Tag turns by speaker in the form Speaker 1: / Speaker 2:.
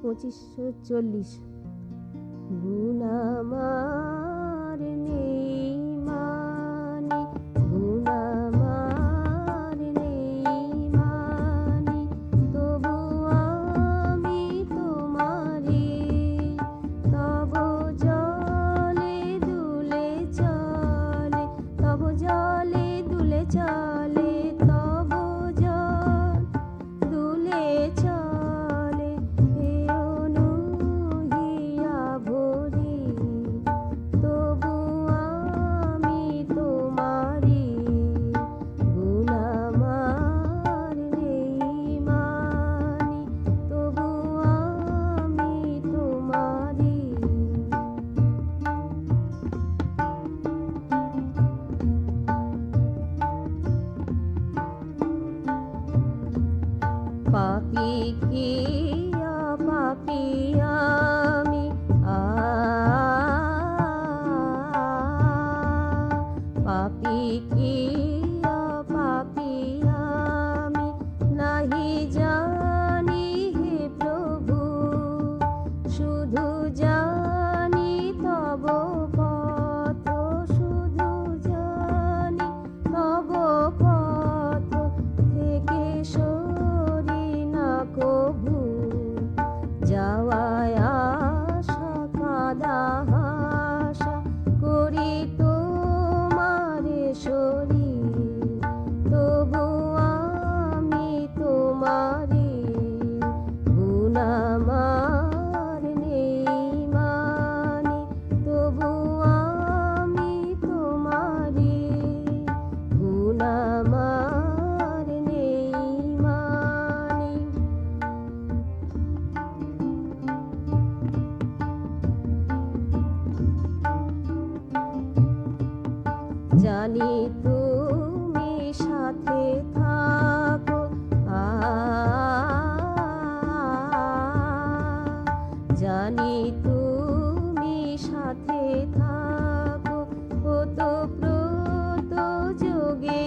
Speaker 1: 2540। গুণ আমার নেই মানি, গুণ আমার নেই মানি, তবু আমি তোমারি। তব জলে দুলে চলে, তব জলে দুলে চলে, তব জল দুলে চলে, এ অনুহিয়া ভরি, তবু আমি তোমারি। গুণ আমার নেই মানি, তবু আমি তোমারি। পাপী কি পাপী আমি, পাপী কি পাপী আমি, নাহি জানি হে প্রভু, শুধু জানি তব পথ, শুধু জানি তব পথ, থেকে সরি না কভু, যাওয়ায় আশা কাদা হাসা করি তোমারে সরি, তবু আমি তোমারি। গুণ আমার নেই মানি, তবু আমি তোমারি। গুণ আমার নেই মানি। জানি তুমি সাথে থাকো, জানি তুমি সাথে থাকো, ওতপ্রোত যোগে